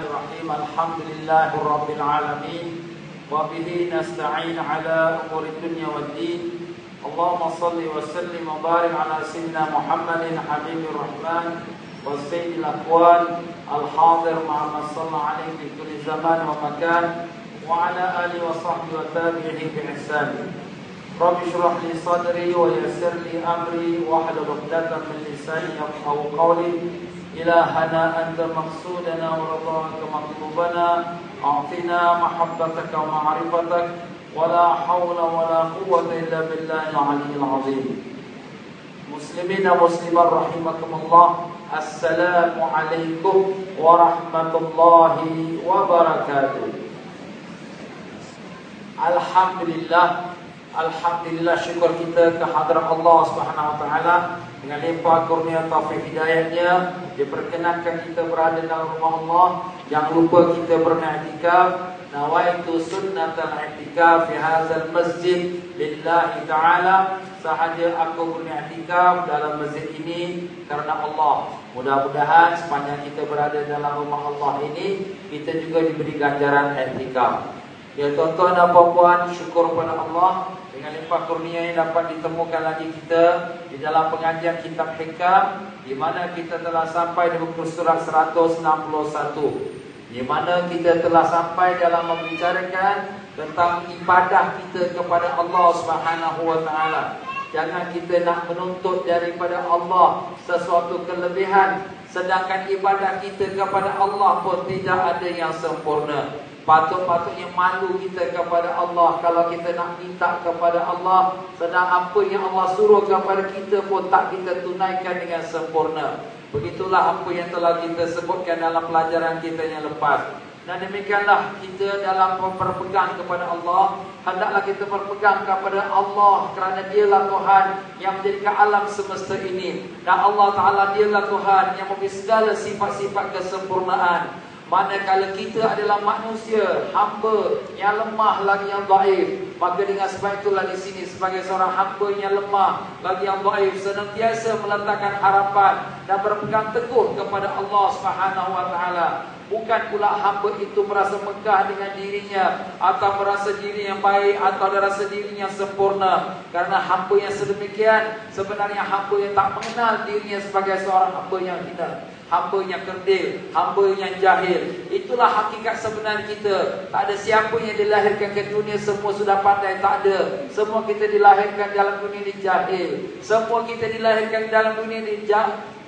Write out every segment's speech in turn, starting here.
الرحيم الحمد لله رب العالمين وبه نستعين على أمور الدنيا والدين اللهم صل وسلم وبارك على سيدنا محمد حبيب الرحمن والسيد الأكوان الحاضر مع من صلى عليه في كل زمان ومكان وعلى آله وصحبه وتابعه بإحسان رب اشرح لي صدري ويسر لي أمري واحلل عقدة من لساني يفقهوا قولي إلهنا أنت مقصودنا ورضاك مطلوبنا أعطنا محبتك ومعرفتك ولا حول ولا قوة إلا بالله العلي العظيم مسلمين مسلمات رحمكم الله السلام عليكم ورحمة الله وبركاته Alhamdulillah syukur kita kehadrat Allah Subhanahu wa taala dengan limpah kurnia taufik hidayahnya diperkenankan kita berada dalam rumah Allah. Jangan lupa kita beriktikaf. Nawaitu sunnatal i'tikaf fi hadzal masjid lillahi taala. Sahaja aku beriktikaf dalam masjid ini karena Allah. Mudah-mudahan sepanjang kita berada dalam rumah Allah ini kita juga diberi ganjaran i'tikaf. Ya tuan-tuan dan puan-puan, syukur kepada Allah dengan limpah kurnia yang dapat ditemukan lagi kita di dalam pengajian kitab hikam, di mana kita telah sampai di buku surat 161, di mana kita telah sampai dalam membicarakan tentang ibadah kita kepada Allah Subhanahu wa taala. Jangan kita nak menuntut daripada Allah sesuatu kelebihan, sedangkan ibadah kita kepada Allah pun tidak ada yang sempurna. Patut-patutnya malu kita kepada Allah kalau kita nak minta kepada Allah, sedang apa yang Allah suruh kepada kita pun tak kita tunaikan dengan sempurna. Begitulah apa yang telah kita sebutkan dalam pelajaran kita yang lepas. Dan demikianlah kita dalam berpegang kepada Allah, hendaklah kita berpegang kepada Allah kerana dialah Tuhan yang menjadikan alam semesta ini. Dan Allah Ta'ala dialah Tuhan yang memiliki segala sifat-sifat kesempurnaan. Manakala kita adalah manusia, hamba yang lemah lagi yang dhaif, maka dengan sebab itulah di sini sebagai seorang hamba yang lemah lagi yang dhaif senantiasa meletakkan harapan dan berpegang teguh kepada Allah Subhanahu wa taala. Bukan pula hamba itu merasa megah dengan dirinya atau merasa diri yang baik atau merasa dirinya sempurna. Karena hamba yang sedemikian sebenarnya hamba yang tak mengenal dirinya sebagai seorang hamba yang hina, hamba yang kerdil, hamba yang jahil. Itulah hakikat sebenar kita. Tak ada siapa yang dilahirkan ke dunia semua sudah pandai, tak ada. Semua kita dilahirkan dalam dunia ini jahil. Semua kita dilahirkan dalam dunia ini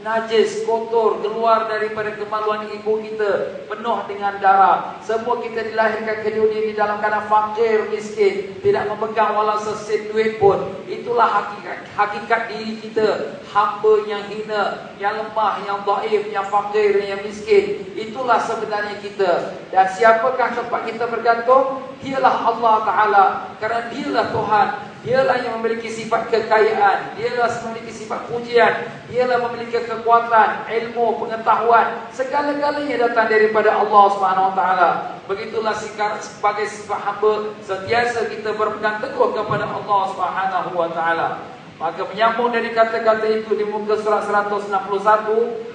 najis, kotor, keluar daripada kemaluan ibu kita, penuh dengan darah. Semua kita dilahirkan ke dunia ini dalam keadaan fakir, miskin, tidak memegang walau seset duit pun. Itulah hakikat diri kita, hamba yang hina, yang lemah, yang dhaif, yang fakir, yang miskin. Itulah sebenarnya kita. Dan siapakah tempat kita bergantung? Dialah Allah Ta'ala. Kerana dialah Tuhan. Dialah yang memiliki sifat kekayaan, dialah memiliki sifat pujian, dialah memiliki kekuatan, ilmu, pengetahuan, segala-galanya datang daripada Allah Subhanahu wa taala. Begitulah sebagai sifat hamba sentiasa kita berpegang teguh kepada Allah Subhanahu wa taala. Maka menyambung dari kata-kata itu di muka surat 161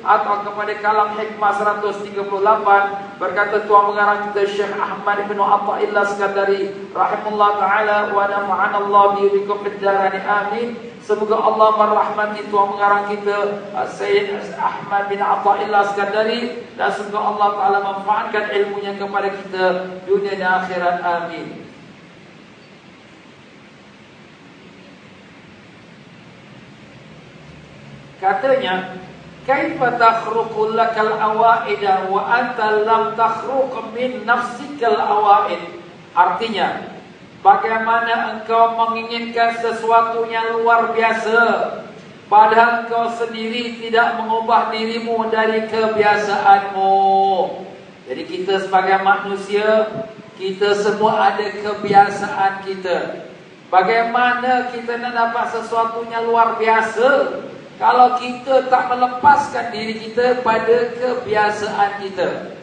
atau kepada kalam hikmah 138, berkata Tuan Pengarang kita Syekh Ahmad bin Athaillah Skandari rahimahullah taala wa nafa'ana Allah bikum fid-darani amin. Semoga Allah merahmati Tuan Pengarang kita Sayyid Ahmad bin Athaillah Skandari, dan semoga Allah taala manfaatkan ilmunya kepada kita dunia dan akhirat, amin. Katanya, kaifa takhruqu lakal awaida wa anta lam takhruq min nafsikal awaid. Artinya, bagaimana engkau menginginkan sesuatu yang luar biasa padahal engkau sendiri tidak mengubah dirimu dari kebiasaanmu. Jadi kita sebagai manusia, kita semua ada kebiasaan kita. Bagaimana kita nak dapat sesuatu yang luar biasa kalau kita tak melepaskan diri kita pada kebiasaan kita?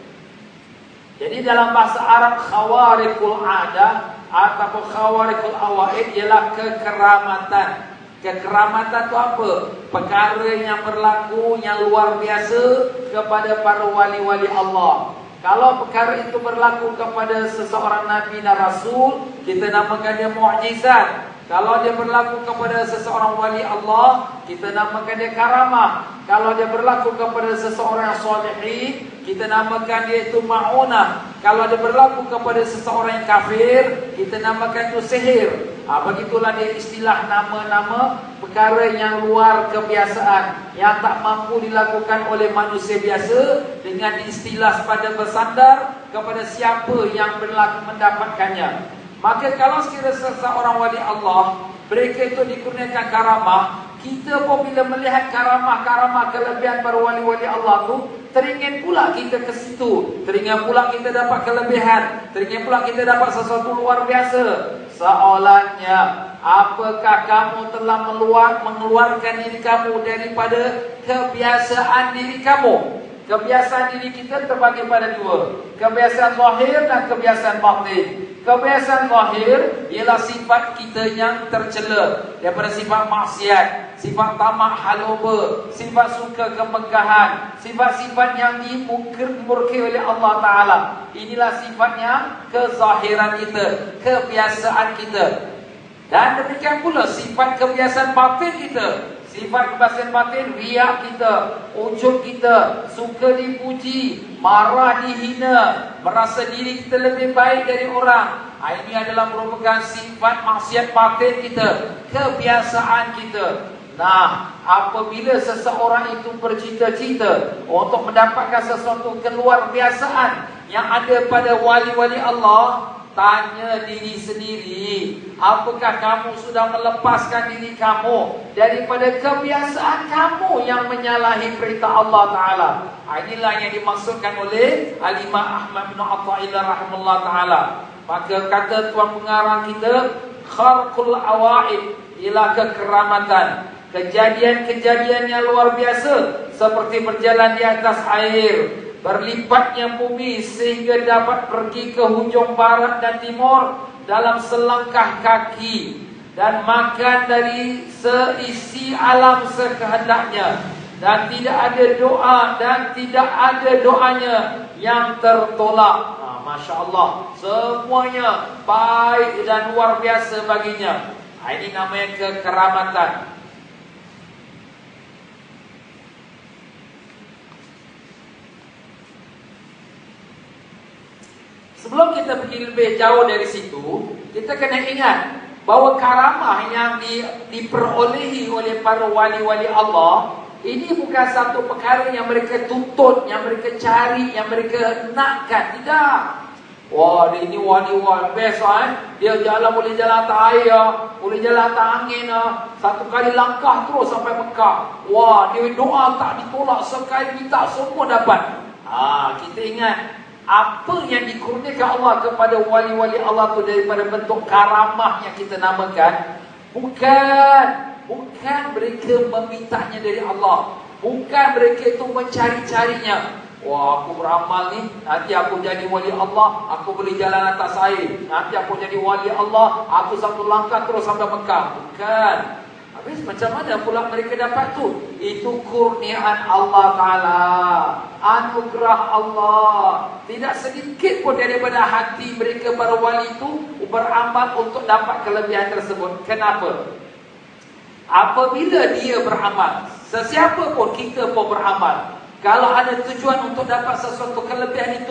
Jadi dalam bahasa Arab, khawarikul adah ataupun khawarikul awaid ialah kekeramatan. Kekeramatan itu apa? Perkara yang berlaku yang luar biasa kepada para wali-wali Allah. Kalau perkara itu berlaku kepada seseorang Nabi dan Rasul, kita namakan dia mukjizat. Kalau dia berlaku kepada seseorang wali Allah, kita namakan dia karamah. Kalau dia berlaku kepada seseorang salihin, kita namakan dia itu ma'unah. Kalau dia berlaku kepada seseorang yang kafir, kita namakan itu sihir. Begitulah dia istilah nama-nama perkara yang luar kebiasaan, yang tak mampu dilakukan oleh manusia biasa, dengan istilah pada bersandar kepada siapa yang berlaku mendapatkannya. Maka kalau sekiranya seseorang wali Allah, mereka itu dikurniakan karamah, kita pun bila melihat karamah-karamah kelebihan para wali-wali Allah tu, teringin pula kita ke situ, teringin pula kita dapat kelebihan, teringin pula kita dapat sesuatu luar biasa. Soalannya, apakah kamu telah mengeluarkan diri kamu daripada kebiasaan diri kamu? Kebiasaan diri kita terbagi pada dua, kebiasaan zahir dan kebiasaan batin. Kebiasaan zahir ialah sifat kita yang tercela, daripada sifat maksiat, sifat tamak haluba, sifat suka kemegahan, sifat-sifat yang dimurkai oleh Allah Ta'ala. Inilah sifatnya kezahiran kita, kebiasaan kita. Dan demikian pula sifat kebiasaan batin kita. Sifat kebiasaan batin, riak kita, ujub kita, suka dipuji, marah dihina, merasa diri kita lebih baik dari orang. Ini adalah merupakan sifat maksiat batin kita, kebiasaan kita. Nah, apabila seseorang itu bercita-cita untuk mendapatkan sesuatu keluar biasaan yang ada pada wali-wali Allah, tanya diri sendiri, apakah kamu sudah melepaskan diri kamu daripada kebiasaan kamu yang menyalahi perintah Allah Ta'ala? Inilah yang dimaksudkan oleh Al-Imam Ahmad bin Athaillah rahimahullah Ta'ala. Maka kata tuan pengarang kita, kharqul awaid ialah kekeramatan, kejadian-kejadian yang luar biasa, seperti berjalan di atas air, berlipatnya bumi sehingga dapat pergi ke hujung barat dan timur dalam selangkah kaki, dan makan dari seisi alam sekehendaknya, dan tidak ada doa dan tidak ada doanya yang tertolak. Masya Allah, semuanya baik dan luar biasa baginya. Ini namanya kekeramatan. Sebelum kita pergi lebih jauh dari situ, kita kena ingat bahawa karamah yang diperolehi oleh para wali-wali Allah, ini bukan satu perkara yang mereka tuntut, yang mereka cari, yang mereka nakkan. Tidak. Wah, dia ini wali-wali best kan? Dia jalan boleh jalan atas air, boleh jalan atas angin, satu kali langkah terus sampai Mekah. Wah, dia doa tak ditolak, sekali minta semua dapat. Kita ingat apa yang dikurniakan Allah kepada wali-wali Allah tu daripada bentuk karamah yang kita namakan. Bukan mereka memintanya dari Allah, bukan mereka itu mencari-carinya. Wah, aku beramal ni, nanti aku jadi wali Allah, aku boleh jalan atas air. Nanti aku jadi wali Allah, aku satu langkah terus sampai Mekah. Bukan. Habis macam mana pula mereka dapat tu? Itu kurniaan Allah Ta'ala, anugerah Allah. Tidak sedikit pun daripada hati mereka para wali itu beramal untuk dapat kelebihan tersebut. Kenapa? Apabila dia beramal, sesiapa pun, kita pun beramal, kalau ada tujuan untuk dapat sesuatu kelebihan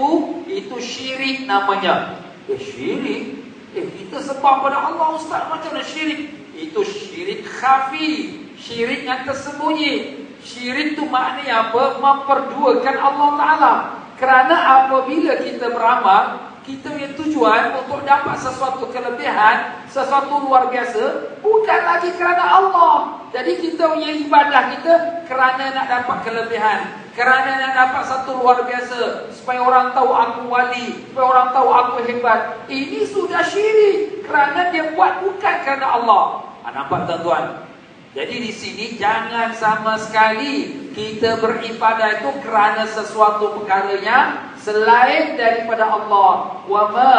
itu syirik namanya. Syirik? Kita sembah pada Allah, Ustaz, macam mana syirik? Itu syirik khafi, syirik yang tersembunyi. Syirik itu maknanya apa? Memperduakan Allah Ta'ala. Kerana apabila kita beramal, kita punya tujuan untuk dapat sesuatu kelebihan, sesuatu luar biasa, bukan lagi kerana Allah. Jadi kita punya ibadah kita kerana nak dapat kelebihan, kerana nak dapat satu luar biasa, supaya orang tahu aku wali, supaya orang tahu aku hebat. Ini sudah syirik, kerana dia buat bukan kerana Allah. Nampak tuan-tuan? Jadi di sini jangan sama sekali kita beribadah itu kerana sesuatu perkara yang selain daripada Allah. Wa ma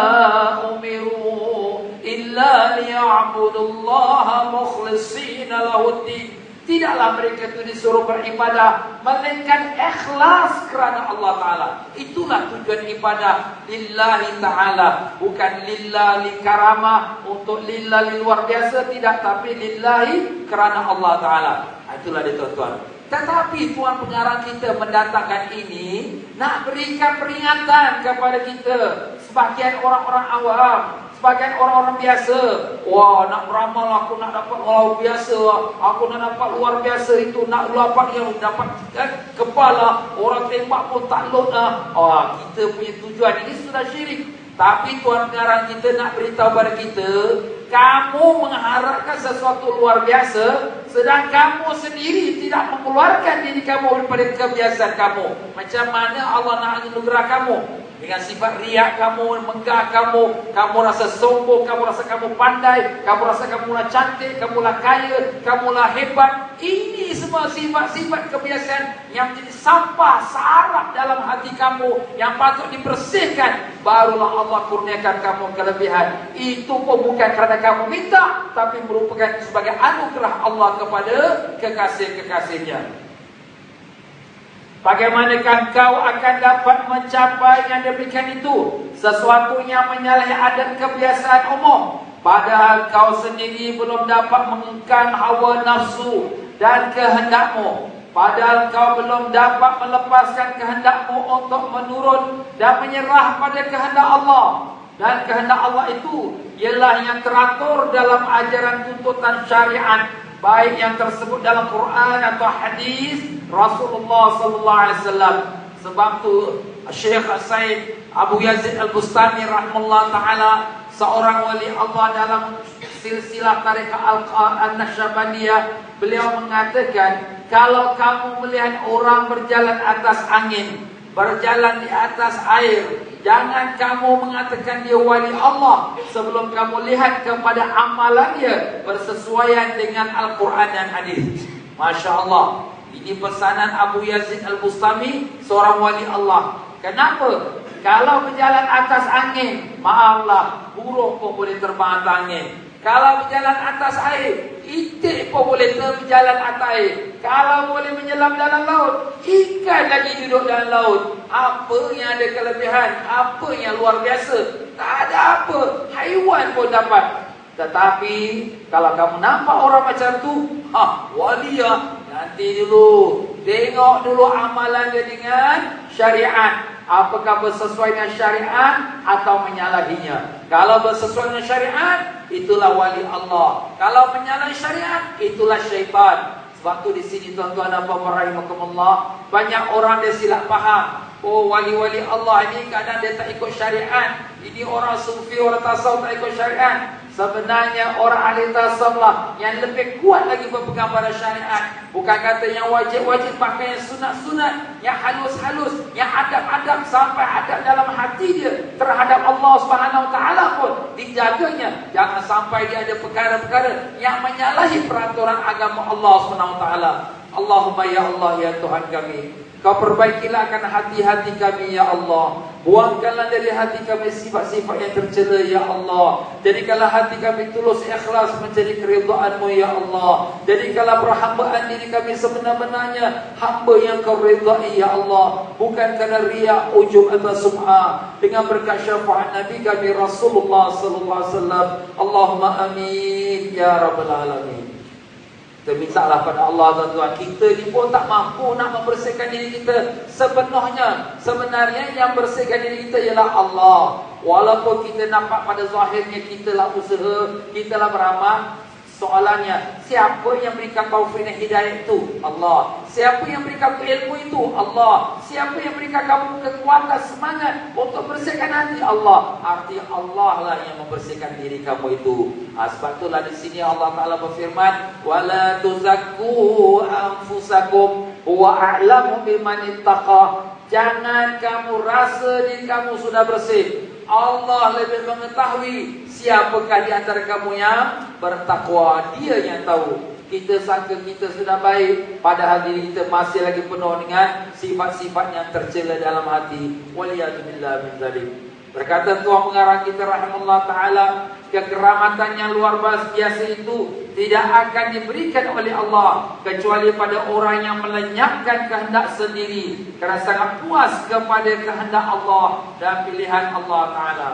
umiru illa liya'budullaha mukhlishina lahuddin. Tidaklah mereka itu disuruh beribadah melainkan ikhlas kerana Allah Ta'ala. Itulah tujuan ibadah lillahi ta'ala. Bukan lillahi karamah, untuk lillahi luar biasa, tidak. Tapi lillahi kerana Allah Ta'ala. Itulah dia tuan-tuan. Tetapi Tuan Pengarang kita mendatangkan ini nak berikan peringatan kepada kita, sebagian orang-orang awam, sebagian orang-orang biasa. Wah, nak beramal aku nak dapat luar biasa, aku nak dapat luar biasa itu, nak dapat yang dapat kepala, orang tembak pun tak lot dah. Kita punya tujuan ini sudah syirik. Tapi Tuan Pengarang kita nak beritahu pada kita, kamu mengharapkan sesuatu luar biasa, sedang kamu sendiri tidak mengeluarkan diri kamu daripada kebiasaan kamu. Macam mana Allah nak anugerah kamu? Dengan sifat riak kamu, menggah kamu, kamu rasa sombong, kamu rasa kamu pandai, kamu rasa kamulah cantik, kamulah kaya, kamulah hebat. Ini semua sifat-sifat kebiasaan yang menjadi sampah, sarap dalam hati kamu, yang patut dibersihkan. Barulah Allah kurniakan kamu kelebihan. Itu pun bukan kerana kamu minta, tapi merupakan sebagai anugerah Allah kepada kekasih-kekasihnya. Bagaimanakah kau akan dapat mencapai yang demikian itu? Sesuatu yang menyalahi adat kebiasaan umum, padahal kau sendiri belum dapat mengengkan hawa nafsu dan kehendakmu. Padahal kau belum dapat melepaskan kehendakmu untuk menurut dan menyerah pada kehendak Allah. Dan kehendak Allah itu ialah yang teratur dalam ajaran tuntutan syariat, baik yang tersebut dalam Quran atau hadis Rasulullah sallallahu alaihi wasallam. Sebab tu Syekh Said Abu Yazid Al-Bustami rahimahullah taala, seorang wali Allah dalam silsilah tarekat Al-Naqsyabandiyah, beliau mengatakan, kalau kamu melihat orang berjalan atas angin, berjalan di atas air, jangan kamu mengatakan dia wali Allah sebelum kamu lihat kepada amalannya bersesuaian dengan Al-Quran dan hadis. Masya Allah. Ini pesanan Abu Yazid Al-Bustami, seorang wali Allah. Kenapa? Kalau berjalan atas angin, maaflah, burung pun boleh terbang atas angin. Kalau berjalan atas air, itik pun boleh berjalan atas air. Kalau boleh menyelam dalam laut, ikan lagi duduk dalam laut. Apa yang ada kelebihan? Apa yang luar biasa? Tak ada apa. Haiwan pun dapat. Tetapi kalau kamu nampak orang macam tu, wali ya, nanti dulu tengok dulu amalan dia dengan syariat. Apakah bersesuai dengan syariat atau menyalahinya? Kalau bersesuai dengan syariat, itulah wali Allah. Kalau menyalahi syariat, itulah syaitan. Sebab tu di sini tuan-tuan dan puan-puan rahimakumullah, banyak orang dia silap faham. Oh, wali-wali Allah ini kadang dia tak ikut syariat. Ini orang sufi, orang tasawuf tak ikut syariat. Sebenarnya orang ahli tasawuf lah yang lebih kuat lagi berpegang pada syariat. Bukan kata yang wajib-wajib, pakai yang sunat-sunat, yang halus-halus, yang adab-adab, sampai adab dalam hati dia terhadap Allah Subhanahu Wa Taala pun dijaganya. Jangan sampai dia ada perkara-perkara yang menyalahi peraturan agama Allah Subhanahu Wa Taala. Allahumma ya Allah ya Tuhan kami, Kau perbaikilah akan hati-hati kami ya Allah. Buangkanlah dari hati kami sifat-sifat yang tercela ya Allah. Jadikanlah hati kami tulus ikhlas mencari keridhaan-Mu ya Allah. Jadikanlah perhambaan diri kami sebenar-benarnya hamba yang Kau ridai ya Allah, bukan kerana riya, ujub atau sum'ah. Dengan berkat syafaat Nabi kami Rasulullah sallallahu alaihi wasallam. Allahumma amin ya rabbal alamin. Kita mintalah pada Allah tuan-tuan, kita ni pun tak mampu nak membersihkan diri kita sepenuhnya. Sebenarnya yang bersihkan diri kita ialah Allah. Walaupun kita nampak pada zahirnya kita lah usaha, kita lah beramal. Soalannya, siapa yang berikan taufik dan hidayah itu? Allah. Siapa yang berikan ilmu itu? Allah. Siapa yang berikan kamu kekuatan, semangat untuk bersihkan hati? Allah. Arti Allah lah yang membersihkan diri kamu itu. Sebab itulah di sini Allah Ta'ala berfirman, wala tuzakku anfusakum huwa a'lamu biman ittaqa. Jangan kamu rasa diri kamu sudah bersih. Allah lebih mengetahui siapakah di antara kamu yang bertakwa. Dia yang tahu. Kita sangka kita sudah baik, padahal diri kita masih lagi penuh dengan sifat-sifat yang tercela dalam hati. Waliyadzubillah min zalik. Berkata Tuan Pengarang kita rahimahullah ta'ala, kekeramatan yang luar biasa itu tidak akan diberikan oleh Allah kecuali pada orang yang melenyapkan kehendak sendiri kerana sangat puas kepada kehendak Allah dan pilihan Allah ta'ala.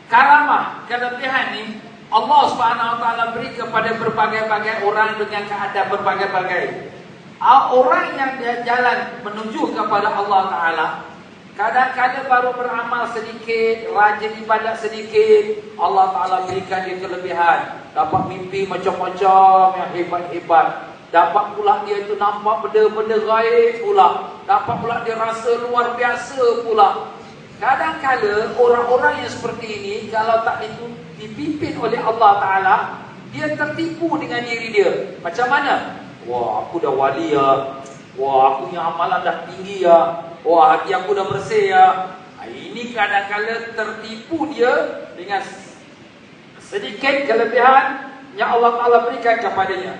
Karamah, kelebihan ni Allah Subhanahu Wa Taala beri kepada berbagai-bagai orang dengan keadaan berbagai-bagai. Orang yang dia jalan menuju kepada Allah Taala, kadang-kadang baru beramal sedikit, rajin ibadat sedikit, Allah Taala berikan dia kelebihan, dapat mimpi macam-macam yang hebat-hebat. Dapat pula dia itu nampak benda-benda gaib pula, dapat pula dia rasa luar biasa pula. Kadang-kadang orang-orang yang seperti ini, kalau tak itu dipimpin oleh Allah Ta'ala, dia tertipu dengan diri dia. Macam mana? Wah, aku dah wali ya. Wah, aku yang amalan dah tinggi ya. Wah, hati aku dah bersih ya. Ini kadang-kadang tertipu dia dengan sedikit kelebihan yang Allah Ta'ala berikan kepadanya.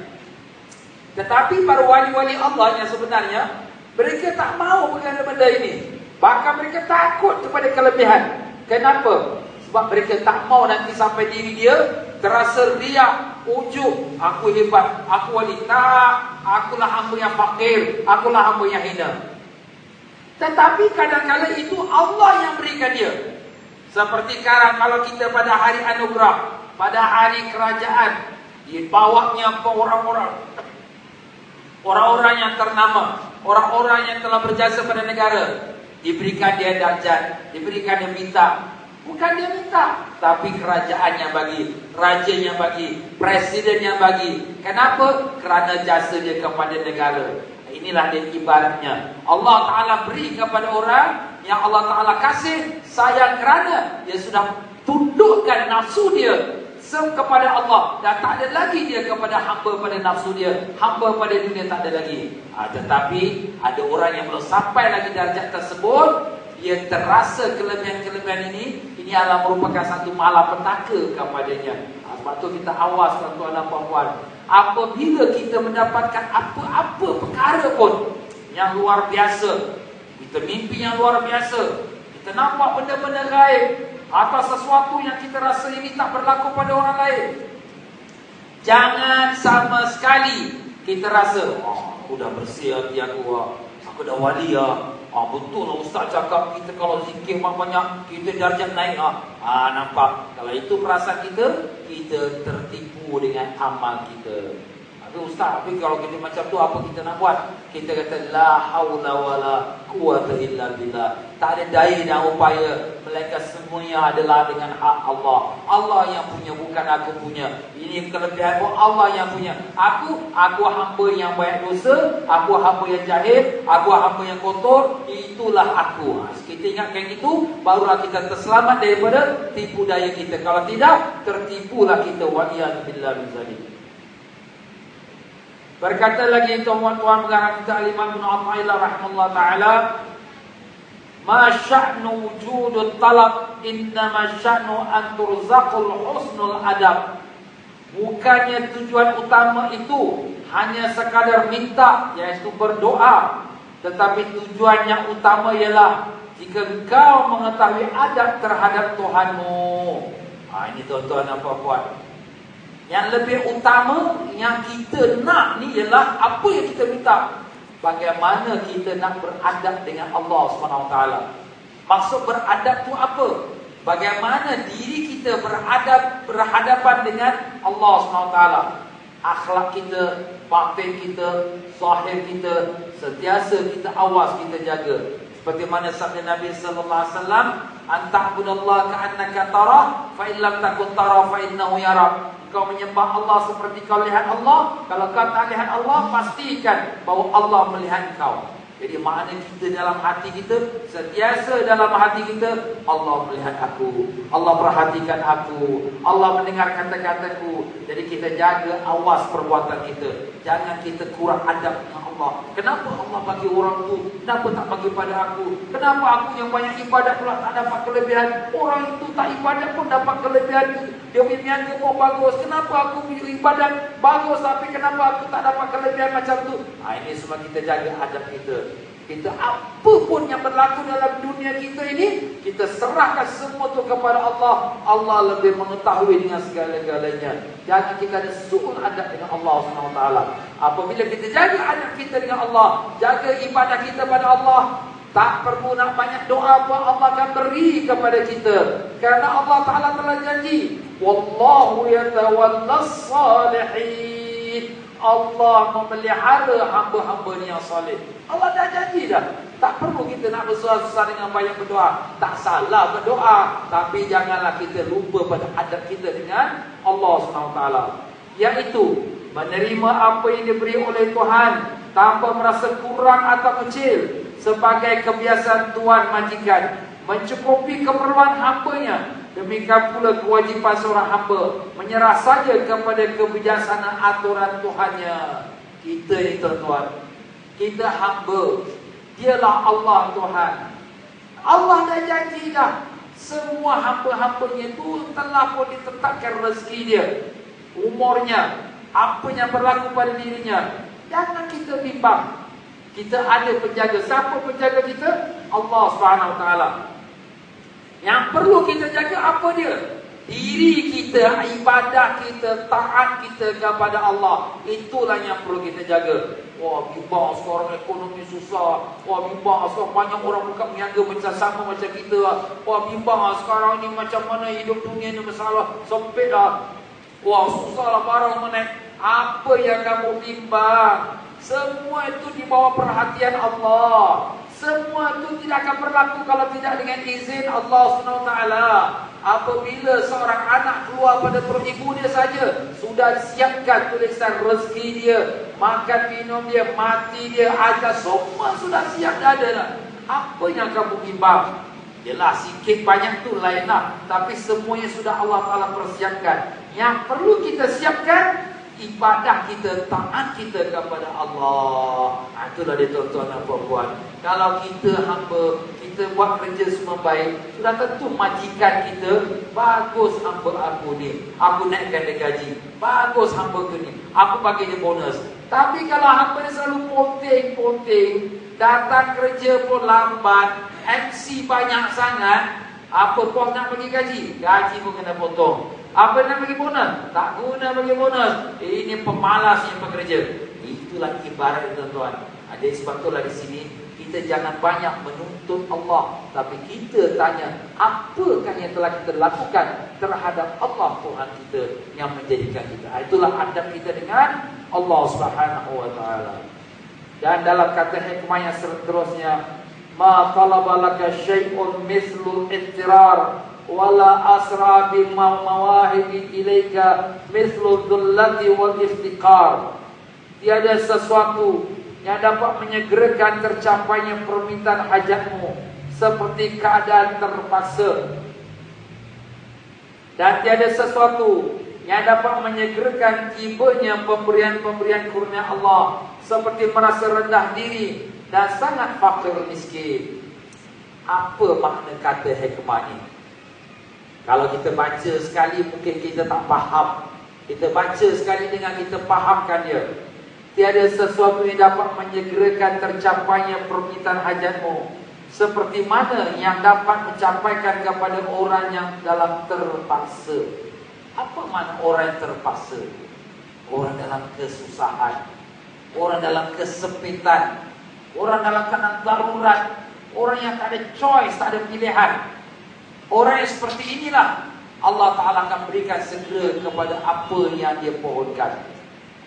Tetapi para wali-wali Allah yang sebenarnya, mereka tak mahu benda-benda ini. Bahkan mereka takut kepada kelebihan. Kenapa? Sebab mereka tak mau nanti sampai diri dia terasa riak, ujub, aku hebat, aku wali. Tak, akulah hamba yang fakir, akulah hamba yang hina. Tetapi kadang-kadang itu Allah yang berikan dia. Seperti sekarang kalau kita pada hari anugerah, pada hari kerajaan, dibawanya orang-orang yang ternama, orang-orang yang telah berjasa pada negara, diberikan dia darjat, diberikan dia minta. Bukan dia minta, tapi kerajaan yang bagi, raja yang bagi, presiden yang bagi. Kenapa? Kerana jasa dia kepada negara. Inilah dia ibaratnya. Allah Ta'ala beri kepada orang yang Allah Ta'ala kasih sayang kerana dia sudah tundukkan nafsu dia kepada Allah, dan tak ada lagi dia kepada hamba pada nafsu dia, hamba pada dunia tak ada lagi. Tetapi ada orang yang belum sampai lagi darjat tersebut, dia terasa kelebihan-kelebihan ini adalah merupakan satu malapetaka kepadanya. Sebab tu kita awas tuan-tuan dan puan-puan, apabila kita mendapatkan apa-apa perkara pun yang luar biasa, kita mimpi yang luar biasa, kita nampak benda-benda gaib, atau sesuatu yang kita rasa ini tak berlaku pada orang lain, jangan sama sekali kita rasa, aku dah bersih hati aku dah wali ya. Betul lah Ustaz cakap, kita kalau zikir banyak, kita darjat naik. Nampak? Kalau itu perasaan kita tertipu dengan amal kita. Ustaz, tapi kalau kita macam tu, apa kita nak buat? Kita kata la haula wala quwata illa billah. Tak ada daya dan upaya, melainkan semuanya adalah dengan hak Allah. Allah yang punya, bukan aku punya. Ini kelebihan pun Allah yang punya. Aku hamba yang banyak dosa, aku hamba yang jahil, aku hamba yang kotor. Itulah aku. Kita ingatkan itu, barulah kita terselamat daripada tipu daya kita. Kalau tidak, tertipulah kita. Wa'iyadzubillah min zalik. Berkata lagi tuan-tuan pengarang kita Al-Imam Ibn Athaillah rahimahullah ta'ala, ma sya'nu wujudut talab, innama sya'nu an turzaqul husnul adab. Bukannya tujuan utama itu hanya sekadar minta, iaitu berdoa, tetapi tujuan yang utama ialah jika engkau mengetahui adab terhadap Tuhanmu. Ini tuan-tuan dan puan-puan, yang lebih utama yang kita nak ni ialah apa yang kita minta, bagaimana kita nak beradab dengan Allah SWT. Maksud beradab tu apa? Bagaimana diri kita berhadapan dengan Allah SWT. Akhlak kita, batin kita, zahir kita, sentiasa kita awas, kita jaga. Seperti mana sabda Nabi sallallahu alaihi wasallam, "Anta'budallaha ka'annaka tarah, fa in lam takun tarah fa innahu yarak." Kau menyembah Allah seperti kau lihat Allah. Kalau kau tak lihat Allah, pastikan bahawa Allah melihat kau. Jadi makna kita dalam hati kita, sentiasa dalam hati kita, Allah melihat aku, Allah perhatikan aku, Allah mendengar kata-kataku. Jadi kita jaga, awas perbuatan kita. Jangan kita kurang adab dengan Allah. Kenapa Allah bagi orang tu, kenapa tak bagi pada aku? Kenapa aku yang banyak ibadat pula tak dapat kelebihan? Orang itu tak ibadat pun dapat kelebihan. Dia punya niaga pun bagus. Kenapa aku punya ibadat bagus tapi kenapa aku tak dapat kelebihan macam tu? Ini semua kita jaga adab kita. Kita apa pun yang berlaku dalam dunia kita ini, kita serahkan semua itu kepada Allah. Allah lebih mengetahui dengan segala-galanya. Jangan kita ada su'ul adab dengan Allah SWT. Apabila kita jaga adab kita dengan Allah, jaga ibadah kita pada Allah, tak perlu nak banyak doa pun Allah akan beri kepada kita. Kerana Allah Ta'ala telah janji, Wallahu yatawallas salihin. Allah memelihara hamba-hamba yang salih. Allah dah janji dah. Tak perlu kita nak bersusah-susah dengan banyak berdoa. Tak salah berdoa, tapi janganlah kita lupa pada adab kita dengan Allah SWT. Iaitu menerima apa yang diberi oleh Tuhan tanpa merasa kurang atau kecil, sebagai kebiasaan tuan majikan, mencukupi keperluan hambanya. Demikian pula kewajipan seorang hamba menyerah saja kepada kebijaksanaan aturan Tuhannya. Kita ni tuan-tuan, kita hamba, dialah Allah Tuhan. Allah dah janji dah, semua hamba-hambanya itu telah pun ditetapkan rezeki dia, umurnya, apa yang berlaku pada dirinya. Jangan kita bimbang. Kita ada penjaga. Siapa penjaga kita? Allah SWT. Yang perlu kita jaga apa dia? Diri kita, ibadah kita, taat kita kepada Allah. Itulah yang perlu kita jaga. Wah, bimbang sekarang ekonomi susah. Wah, bimbang sekarang banyak orang buka niaga macam sama macam kita. Wah, bimbang sekarang ni macam mana hidup dunia ni masalah sempit dah. Wah, susahlah barang menaik. Apa yang kamu bimbang? Semua itu di bawah perhatian Allah. Semua itu tidak akan berlaku kalau tidak dengan izin Allah SWT. Apabila seorang anak keluar pada perut ibu dia saja, sudah siapkan tulisan rezeki dia, makan minum dia, mati dia, ajal, semua sudah siap dah ada lah. Apa yang kamu bimbang? Yelah, sikit banyak tu lainlah, tapi semuanya sudah Allah Ta'ala persiapkan. Yang perlu kita siapkan ibadah kita, taat kita kepada Allah. Itulah dia tuan-tuan dan puan-puan. Kalau kita hamba, kita buat kerja semua baik, sudah tentu majikan kita, bagus hamba aku ni, aku naikkan dia gaji, bagus hamba aku ni, aku bagi dia bonus. Tapi kalau hamba dia selalu ponting-ponting, datang kerja pun lambat, MC banyak sangat, apa pun nak bagi gaji, gaji pun kena potong. Apa nak bagi bonus? Tak guna bagi bonus. Ini pemalas yang bekerja. Itulah ibarat tuan-tuan. Ada sebab itulah di sini kita jangan banyak menuntut Allah, tapi kita tanya, apakah yang telah kita lakukan terhadap Allah Tuhan kita yang menjadikan kita. Itulah adab kita dengan Allah Subhanahu wa taala. Dan dalam kata hikmah yang seterusnya, ma talaba laka syai'un mislu ittirar wala asra bil mawahibi ilaika mithlu dhullati wal iftiqar. Tiada sesuatu yang dapat menyegerakan tercapainya permintaan hajatmu seperti keadaan terpaksa, dan tiada sesuatu yang dapat menyegerakan tibanya pemberian-pemberian kurnia Allah seperti merasa rendah diri dan sangat fakir miskin. Apa makna kata hikmah ini? Kalau kita baca sekali mungkin kita tak faham. Kita baca sekali dengan kita fahamkan dia. Tiada sesuatu yang dapat menyegerakan tercapainya permintaan hajatmu seperti mana yang dapat mencapaikan kepada orang yang dalam terpaksa. Apa makna orang yang terpaksa? Orang dalam kesusahan, orang dalam kesempitan, orang dalam keadaan darurat, orang yang tak ada choice, tak ada pilihan. Orang yang seperti inilah Allah Ta'ala akan berikan segera kepada apa yang dia pohonkan.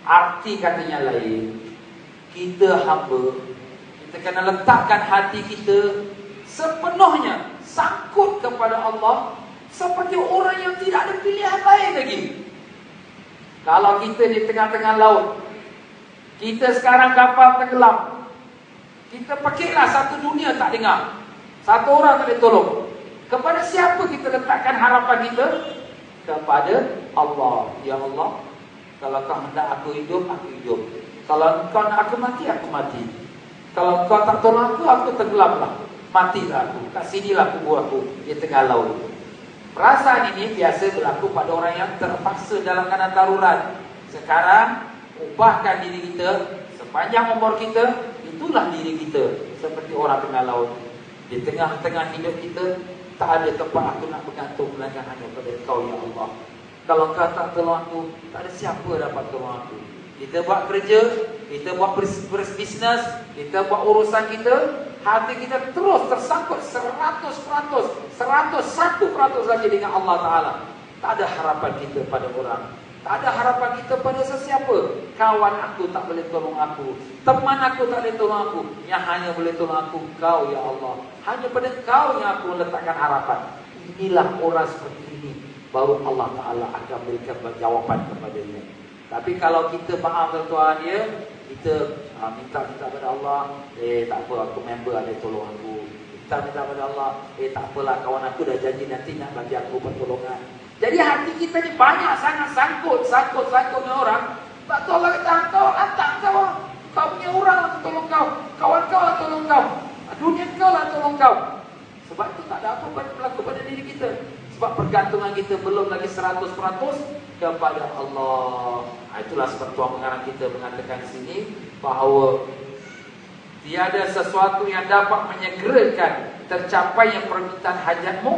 Arti katanya lain, kita hamba, kita kena letakkan hati kita sepenuhnya sangkut kepada Allah, seperti orang yang tidak ada pilihan lain lagi. Kalau kita di tengah-tengah laut, kita sekarang kapal tenggelam, kita pekiklah satu dunia tak dengar, satu orang tak boleh tolong. Kepada siapa kita letakkan harapan kita? Kepada Allah. Ya Allah, Kalau kau hendak aku hidup, aku hidup. Kalau kau nak aku mati, aku mati. Kalau kau tak tolong aku tenggelamlah. Matilah aku. Kat sinilah kubur aku di tengah laut. Perasaan ini biasa berlaku pada orang yang terpaksa dalam keadaan darurat. Sekarang, ubahkan diri kita sepanjang umur kita, itulah diri kita seperti orang tengah laut. Di tengah-tengah hidup kita, tak ada tempat aku nak bergantung melainkan hanya pada Kau ya Allah. Kalau Kau tak tolong aku, tak ada siapa dapat tolong aku. Kita buat kerja, kita buat berbisnes, kita buat urusan kita, hati kita terus tersangkut 100%, 101% lagi dengan Allah Ta'ala. Tak ada harapan kita pada orang, tak ada harapan kita pada sesiapa. Kawan aku tak boleh tolong aku, teman aku tak boleh tolong aku. Yang hanya boleh tolong aku Kau ya Allah. Hanya pada Kau yang aku letakkan harapan. Inilah orang seperti ini, baru Allah Ta'ala akan berikan jawapan kepadanya. Tapi kalau kita faham tuan dia, kita minta pada Allah, tak apa, aku member ada tolong aku. Minta pada Allah, tak apalah, kawan aku dah janji nanti nak bagi aku pertolongan. Jadi hati kita ni banyak sangat sangkut dengan orang. Tak tahu lah kata kau hantar kau punya orang lah tolong kau, kawan kau lah tolong kau, dunia kau lah tolong kau. Sebab itu tak ada apa berlaku pada diri kita. Sebab pergantungan kita belum lagi 100% kepada Allah. Itulah sebab Tuhan pengarang kita mengatakan di sini bahawa tiada sesuatu yang dapat menyegerakan tercapainya permintaan hajatmu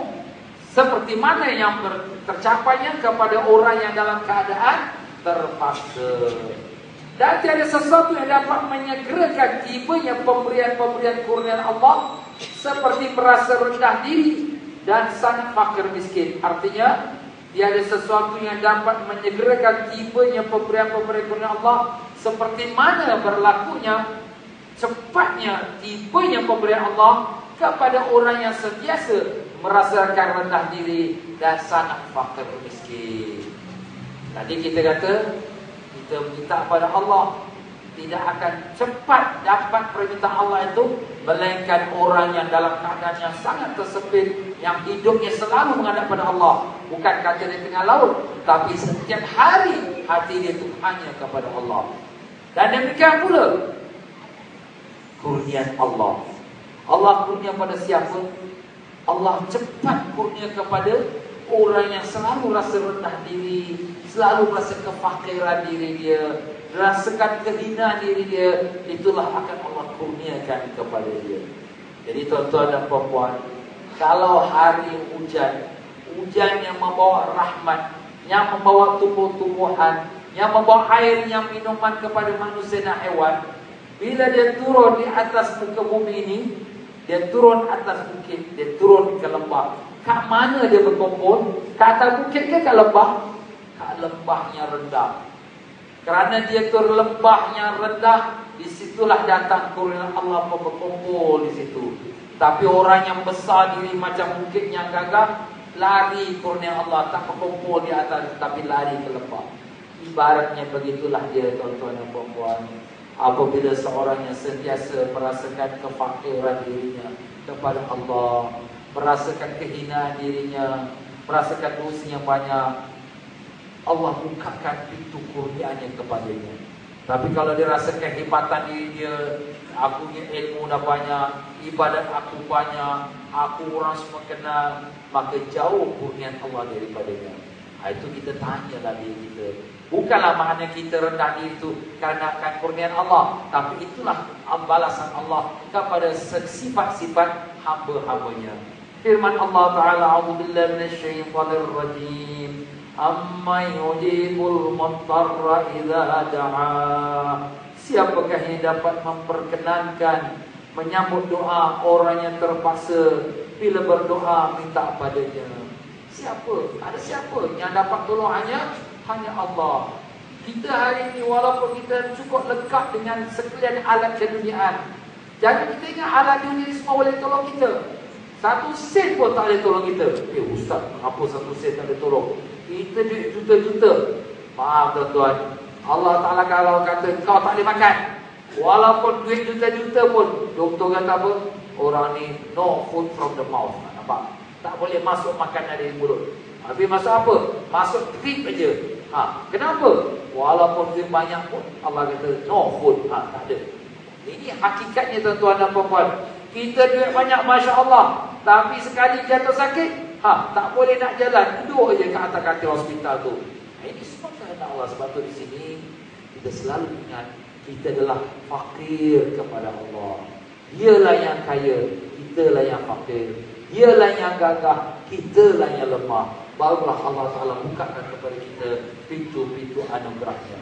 seperti mana yang tercapainya kepada orang yang dalam keadaan terpaksa. Dan tiada sesuatu yang dapat menyegerakan tibanya pemberian-pemberian kurnia Allah seperti merasa rendah diri dan sangat fakir miskin. Artinya, tiada sesuatu yang dapat menyegerakan tibanya pemberian-pemberian kurnia Allah seperti mana berlakunya cepatnya tibanya pemberian Allah kepada orang yang sentiasa merasakan rendah diri dan sangat fakir miskin. Tadi kita kata, kita minta kepada Allah, tidak akan cepat dapat permintaan Allah itu, melainkan orang yang dalam keadaan yang sangat tersepit, yang hidupnya selalu menghadap pada Allah. Bukan kata di tengah laut, tapi setiap hari hati dia itu hanya kepada Allah. Dan demikian pula kurnian Allah. Allah kurnia pada siapa? Allah cepat kurnia kepada orang yang selalu rasa rendah diri, selalu rasa kefakiran diri dia, rasakan kehinaan diri dia. Itulah akan Allah kurniakan kepada dia. Jadi tuan-tuan dan puan-puan, kalau hari hujan, hujan yang membawa rahmat, yang membawa tumbuh-tumbuhan, yang membawa air, yang minuman kepada manusia dan hewan, bila dia turun di atas muka bumi ini, dia turun atas bukit, dia turun ke lembah. Kat mana dia berkumpul? Kat atas bukit ke kat lembah? Kat lembahnya rendah. Kerana dia tur lembahnya rendah, disitulah datang kurnia Allah berkumpul di situ. Tapi orang yang besar diri macam bukit yang gagah, lari kurnia Allah, tak berkumpul di atas, tapi lari ke lembah. Ibaratnya begitulah dia tuan-tuan dan puan-puan. Apabila seorang yang sentiasa merasakan kefakiran dirinya kepada Allah, merasakan kehinaan dirinya, merasakan dosa yang banyak, Allah bukakan pintu kurnianya kepadanya. Tapi kalau dia rasa kehebatan diri dia, aku punya ilmu dah banyak, ibadat aku banyak, aku orang semua kenal, maka jauh kurnia Allah daripadanya. Itu kita tanyalah diri kita. Bukanlah maknanya kita rendah diri itu kerana akan kurnian Allah, tapi itulah balasan Allah kepada sifat-sifat hamba-hambanya. Firman Allah Ta'ala, A'udzubillahi minasyaitonir rajim. Amma yujibul muttarra idza da'a. Siapakah yang dapat memperkenankan menyambut doa orang yang terpaksa bila berdoa minta padanya? Siapa? Ada siapa yang dapat tolong? Hanya Allah. Kita hari ini walaupun kita cukup lekat dengan sekalian alat keduniaan, jangan kita ingat alat dunia ini semua boleh tolong kita. 1 sen pun tak boleh tolong kita. Ustaz, apa 1 sen tak boleh tolong? Kita duit juta-juta. Maaf tuan-tuan, Allah Ta'ala kalau kata kau tak boleh makan, walaupun duit juta-juta pun, doktor kata apa? Orang ni no food from the mouth. Nampak? Tak boleh masuk makanan dari mulut. Habis masuk apa? Masuk trip aja. Kenapa? Walaupun duit banyak pun Allah kata no food, tak ada. Ini hakikatnya tuan-tuan dan puan-puan. Kita duit banyak Masya Allah, tapi sekali jatuh sakit, tak boleh nak jalan, duduk je ke atas katil hospital tu. Ini semua kehendak Allah. Sebab tu di sini kita selalu ingat, kita adalah fakir kepada Allah. Dialah yang kaya, kita lah yang fakir. Dialah yang gagah, kita lah yang lemah. Barulah Allah Ta'ala bukakan kepada kita pintu-pintu anugerahnya.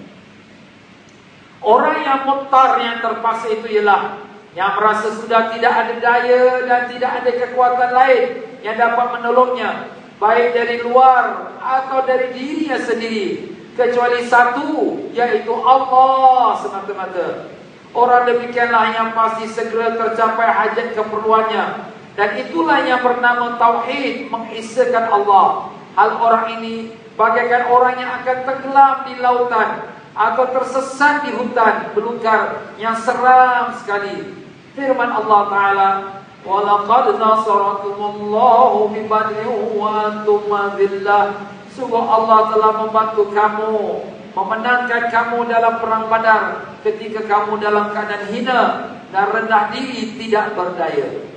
Orang yang mutar, yang terpaksa itu ialah yang merasa sudah tidak ada daya dan tidak ada kekuatan lain yang dapat menolongnya, baik dari luar atau dari dirinya sendiri, kecuali satu, yaitu Allah semata-mata. Orang demikianlah yang pasti segera tercapai hajat keperluannya. Dan itulah yang bernama tauhid, mengisahkan Allah. Hal orang ini bagaikan orang yang akan tenggelam di lautan atau tersesat di hutan belukar yang seram sekali. Firman Allah Ta'ala, وَلَقَدْ نَصَرَكُمُ اللَّهُ بِبَدْرٍ وَأَنْتُمْ أَذِلَّةٌ. Sungguh Allah telah membantu kamu, memenangkan kamu dalam perang Badar ketika kamu dalam keadaan hina dan rendah diri, tidak berdaya.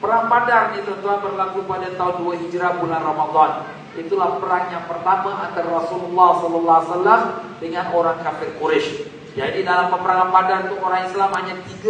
Perang Badar ni tuan-tuan berlaku pada tahun 2 Hijrah bulan Ramadan. Itulah perang yang pertama antara Rasulullah SAW dengan orang kafir Quraisy. Jadi dalam peperangan Badar itu orang Islam hanya 3